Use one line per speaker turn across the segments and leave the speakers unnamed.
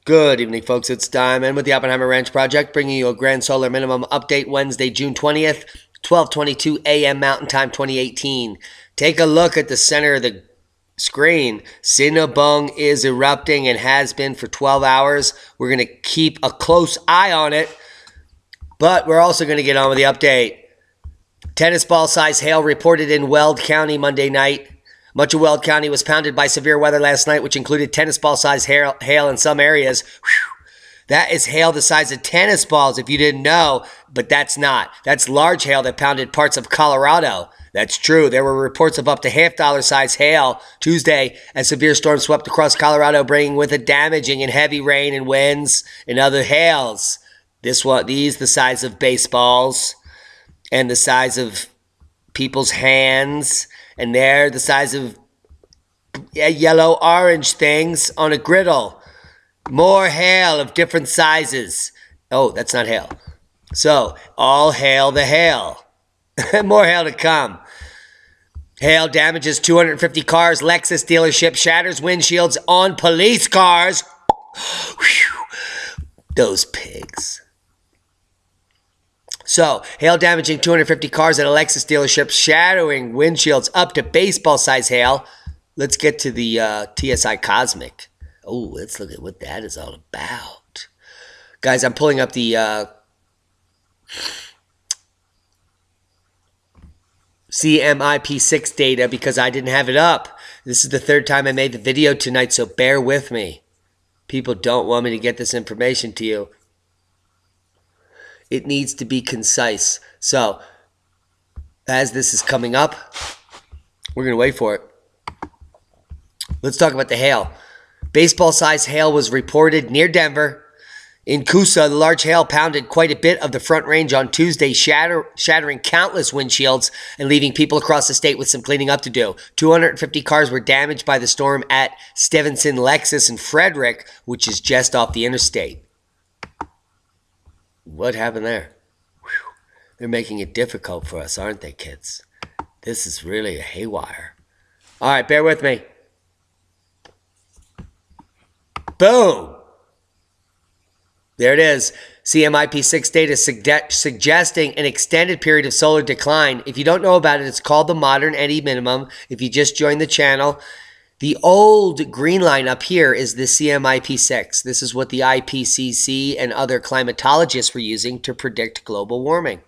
Good evening, folks. It's Diamond with the Oppenheimer Ranch Project, bringing you a grand solar minimum update Wednesday, June 20th, 12:22 a.m. Mountain Time 2018. Take a look at the center of the screen. Sinabung is erupting and has been for 12 hours. We're going to keep a close eye on it, but we're also going to get on with the update. Tennis ball size hail reported in Weld County Monday night. Much of Weld County was pounded by severe weather last night, which included tennis ball size hail in some areas. Whew. That is hail the size of tennis balls, if you didn't know, but that's not. That's large hail that pounded parts of Colorado. That's true. There were reports of up to $half size hail Tuesday as severe storms swept across Colorado, bringing with it damaging and heavy rain and winds and other hails. These the size of baseballs and the size of people's hands. And they're the size of yellow-orange things on a griddle. More hail of different sizes. Oh, that's not hail. So, all hail the hail. More hail to come. Hail damages 250 cars. Lexus dealership shatters windshields on police cars. Those pigs. So, hail damaging 250 cars at a Lexus dealership, shattering windshields up to baseball-size hail. Let's get to the TSI Cosmic. Oh, let's look at what that is all about. Guys, I'm pulling up the CMIP6 data because I didn't have it up. This is the third time I made the video tonight, so bear with me. People don't want me to get this information to you. It needs to be concise. So, as this is coming up, we're going to wait for it. Let's talk about the hail. Baseball-sized hail was reported near Denver. In Coosa, the large hail pounded quite a bit of the Front Range on Tuesday, shattering countless windshields and leaving people across the state with some cleaning up to do. 250 cars were damaged by the storm at Stevenson, Lexus, and Frederick, which is just off the interstate. What happened there? Whew. They're making it difficult for us, aren't they, kids? This is really a haywire. All right, bear with me. Boom. There it is. CMIP6 data suggesting an extended period of solar decline. If you don't know about it, it's called the Modern NE Minimum. If you just joined the channel, the old green line up here is the CMIP6. This is what the IPCC and other climatologists were using to predict global warming.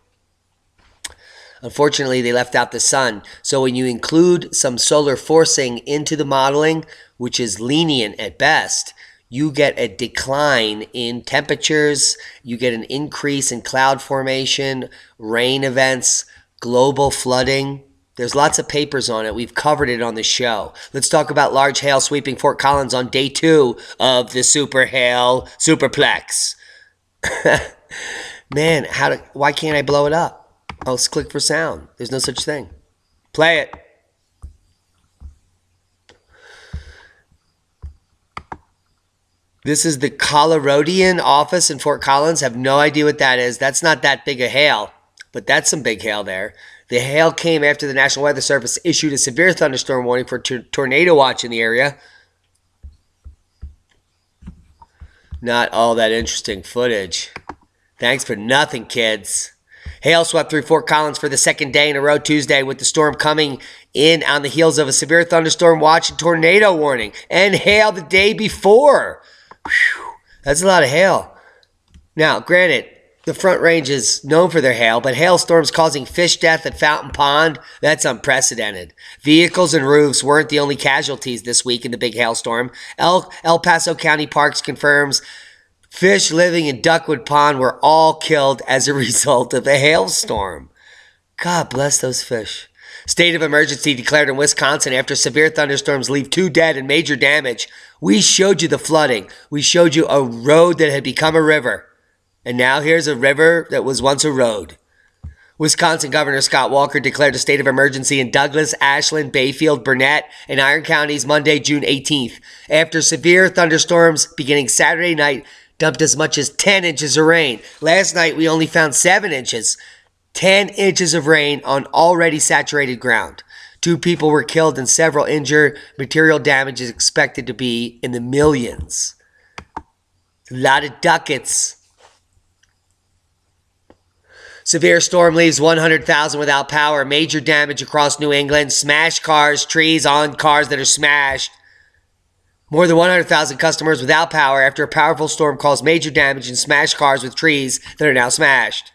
Unfortunately, they left out the sun. So when you include some solar forcing into the modeling, which is lenient at best, you get a decline in temperatures, you get an increase in cloud formation, rain events, global flooding. There's lots of papers on it. We've covered it on the show. Let's talk about large hail sweeping Fort Collins on day 2 of the super hail superplex. Man, why can't I blow it up? Oh, let's click for sound. There's no such thing. Play it. This is the Coloradonian office in Fort Collins. Have no idea what that is. That's not that big a hail, but that's some big hail there. The hail came after the National Weather Service issued a severe thunderstorm warning for tornado watch in the area. Not all that interesting footage. Thanks for nothing, kids. Hail swept through Fort Collins for the second day in a row Tuesday, with the storm coming in on the heels of a severe thunderstorm watch and tornado warning, and hail the day before. Whew, that's a lot of hail. Now, granted, the Front Range is known for their hail, but hailstorms causing fish death at Fountain Pond, that's unprecedented. Vehicles and roofs weren't the only casualties this week in the big hailstorm. El Paso County Parks confirms fish living in Duckwood Pond were all killed as a result of a hailstorm. God bless those fish. State of emergency declared in Wisconsin after severe thunderstorms leave 2 dead and major damage. We showed you the flooding. We showed you a road that had become a river. And now here's a river that was once a road. Wisconsin Governor Scott Walker declared a state of emergency in Douglas, Ashland, Bayfield, Burnett, and Iron counties Monday, June 18th, after severe thunderstorms beginning Saturday night dumped as much as 10 inches of rain. Last night, we only found 7 inches. 10 inches of rain on already saturated ground. 2 people were killed and several injured. Material damage is expected to be in the millions. A lot of ducats. Severe storm leaves 100,000 without power. Major damage across New England. Smashed cars, trees on cars that are smashed. More than 100,000 customers without power after a powerful storm caused major damage and smashed cars with trees that are now smashed.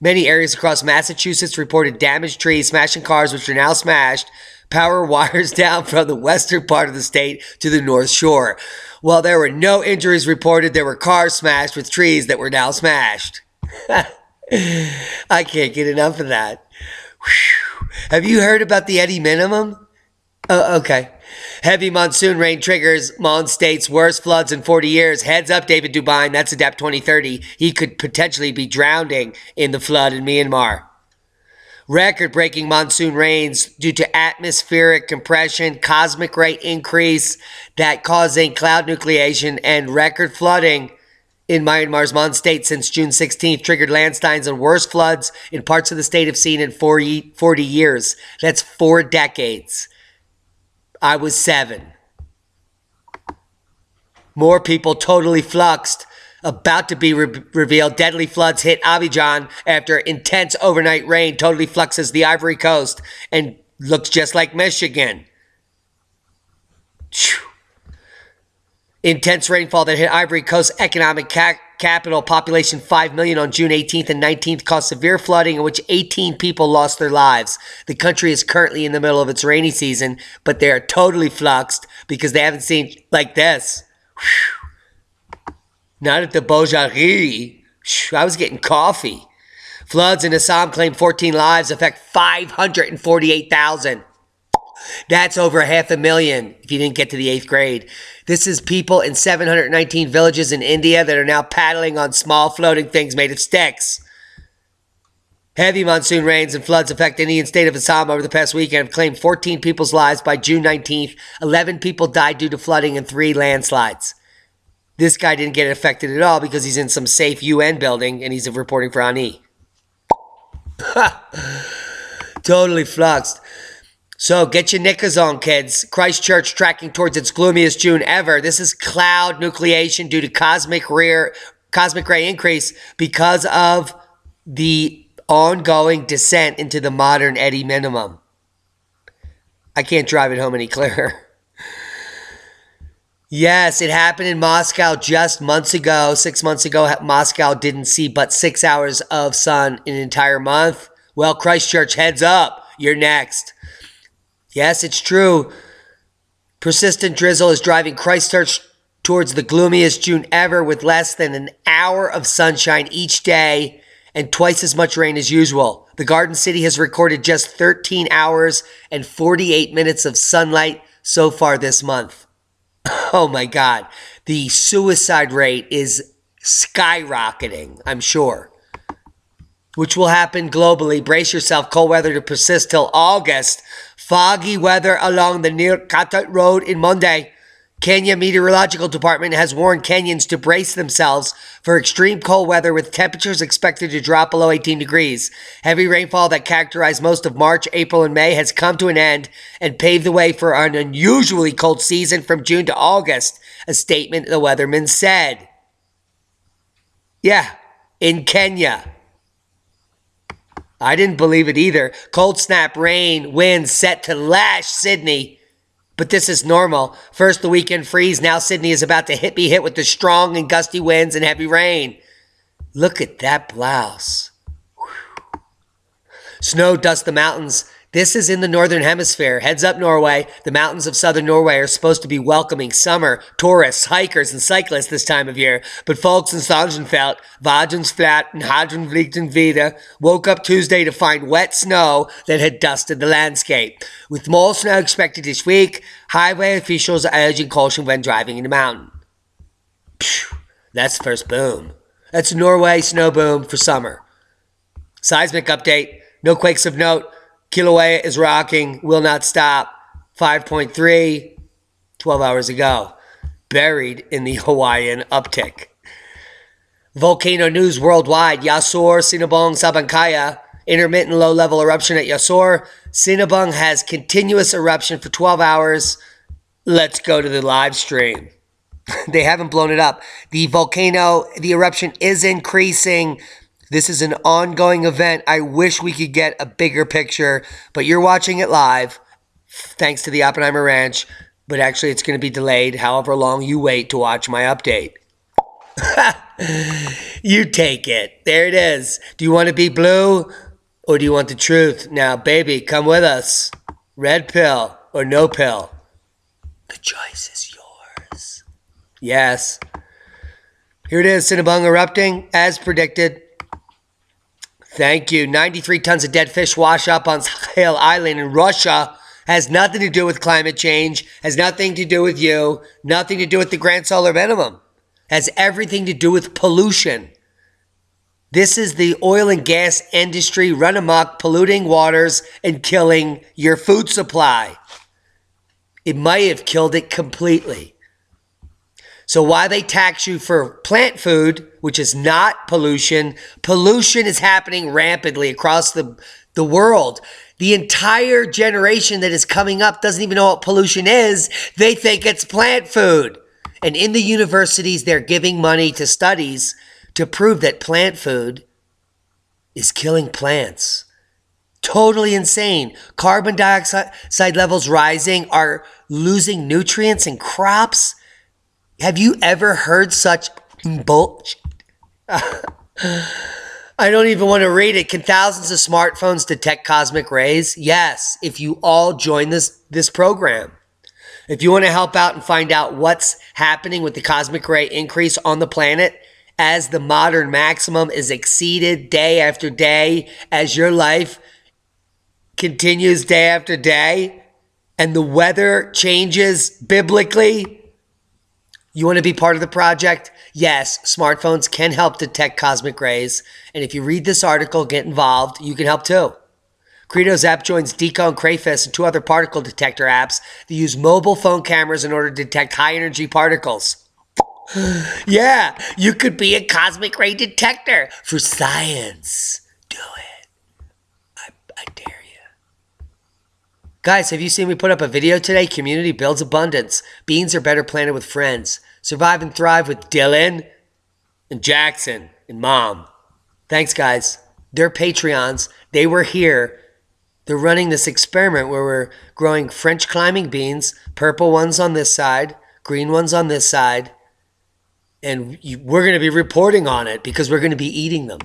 Many areas across Massachusetts reported damaged trees, smashing cars which are now smashed. Power wires down from the western part of the state to the North Shore. While there were no injuries reported, there were cars smashed with trees that were now smashed. I can't get enough of that. Whew. Have you heard about the Eddy minimum? Oh, okay. Heavy monsoon rain triggers Mon State's worst floods in 40 years. Heads up, David Dubine. That's ADEPT 2030. He could potentially be drowning in the flood in Myanmar. Record-breaking monsoon rains due to atmospheric compression, cosmic ray increase that causing cloud nucleation, and record flooding in Myanmar's Mon State since June 16th triggered landslides and worst floods in parts of the state have seen in 40 years. That's 4 decades. I was 7. More people totally fluxed. About to be revealed. Deadly floods hit Abidjan after intense overnight rain totally fluxes the Ivory Coast and looks just like Michigan. Whew. Intense rainfall that hit Ivory Coast economic capital, population 5 million on June 18th and 19th caused severe flooding in which 18 people lost their lives. The country is currently in the middle of its rainy season, but they are totally fluxed because they haven't seen like this. Whew. Not at the Bojari. I was getting coffee. Floods in Assam claim 14 lives, affect 548,000. That's over 500,000 if you didn't get to the 8th grade. This is people in 719 villages in India that are now paddling on small floating things made of sticks. Heavy monsoon rains and floods affect the Indian state of Assam over the past weekend have claimed 14 people's lives by June 19th. 11 people died due to flooding and 3 landslides. This guy didn't get affected at all because he's in some safe UN building and he's reporting for Ani. Totally fluxed. So get your knickers on, kids. Christchurch tracking towards its gloomiest June ever. This is cloud nucleation due to cosmic ray increase because of the ongoing descent into the modern Eddy minimum. I can't drive it home any clearer. Yes, it happened in Moscow just months ago. 6 months ago, Moscow didn't see but 6 hours of sun in an entire month. Well, Christchurch, heads up. You're next. Yes, it's true. Persistent drizzle is driving Christchurch towards the gloomiest June ever with less than an hour of sunshine each day and twice as much rain as usual. The Garden City has recorded just 13 hours and 48 minutes of sunlight so far this month. Oh my God. The suicide rate is skyrocketing, I'm sure. Which will happen globally. Brace yourself. Cold weather to persist till August. Foggy weather along the near Katat Road in Monday. Kenya Meteorological Department has warned Kenyans to brace themselves for extreme cold weather with temperatures expected to drop below 18 degrees. Heavy rainfall that characterized most of March, April, and May has come to an end and paved the way for an unusually cold season from June to August, a statement the weatherman said. Yeah, in Kenya. I didn't believe it either. Cold snap rain, winds set to lash Sydney. But this is normal. First the weekend freeze, now Sydney is about to be hit with the strong and gusty winds and heavy rain. Look at that blouse. Whew. Snow dust the mountains. This is in the northern hemisphere. Heads up, Norway. The mountains of southern Norway are supposed to be welcoming summer, tourists, hikers, and cyclists this time of year. But folks in Sonnenfeld, Wagensflat, and Hagenvliegen wieder woke up Tuesday to find wet snow that had dusted the landscape. With more snow expected this week, highway officials are urging caution when driving in the mountain. Phew, that's the first boom. That's Norway snow boom for summer. Seismic update. No quakes of note. Kilauea is rocking, will not stop. 5.3, 12 hours ago. Buried in the Hawaiian uptick. Volcano news worldwide. Yasur, Sinabung, Sabancaya. Intermittent low-level eruption at Yasur. Sinabung has continuous eruption for 12 hours. Let's go to the live stream. They haven't blown it up. The volcano, the eruption is increasing. This is an ongoing event. I wish we could get a bigger picture, but you're watching it live, thanks to the Oppenheimer Ranch. But actually, it's going to be delayed however long you wait to watch my update. You take it. There it is. Do you want to be blue or do you want the truth? Now, baby, come with us. Red pill or no pill. The choice is yours. Yes. Here it is, Sinabung erupting as predicted. Thank you. 93 tons of dead fish wash up on Sakhalin Island in Russia. Has nothing to do with climate change. Has nothing to do with you. Nothing to do with the grand solar minimum. Has everything to do with pollution. This is the oil and gas industry run amok, polluting waters and killing your food supply. It might have killed it completely. So why they tax you for plant food, which is not pollution, pollution is happening rampantly across the world. The entire generation that is coming up doesn't even know what pollution is. They think it's plant food. And in the universities, they're giving money to studies to prove that plant food is killing plants. Totally insane. Carbon dioxide levels rising, are losing nutrients in crops. Have you ever heard such bullshit? I don't even want to read it. Can thousands of smartphones detect cosmic rays? Yes, if you all join this program. If you want to help out and find out what's happening with the cosmic ray increase on the planet as the modern maximum is exceeded day after day, as your life continues day after day, and the weather changes biblically, you want to be part of the project? Yes, smartphones can help detect cosmic rays. And if you read this article, get involved, you can help too. Credo's app joins Deco and Crayfist and 2 other particle detector apps that use mobile phone cameras in order to detect high energy particles. Yeah, you could be a cosmic ray detector for science. Do it. I dare you. Guys, have you seen me put up a video today? Community builds abundance. Beans are better planted with friends. Survive and thrive with Dylan and Jackson and Mom. Thanks, guys. They're Patreons. They were here. They're running this experiment where we're growing French climbing beans, purple ones on this side, green ones on this side, and we're going to be reporting on it because we're going to be eating them.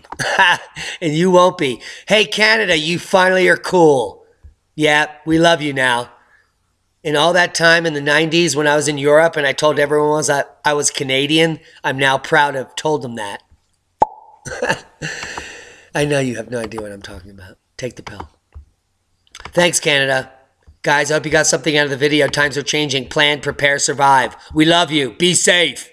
And you won't be. Hey, Canada, you finally are cool. Yeah, we love you now. In all that time in the 90s when I was in Europe and I told everyone I was Canadian, I'm now proud to have told them that. I know you have no idea what I'm talking about. Take the pill. Thanks, Canada. Guys, I hope you got something out of the video. Times are changing. Plan, prepare, survive. We love you. Be safe.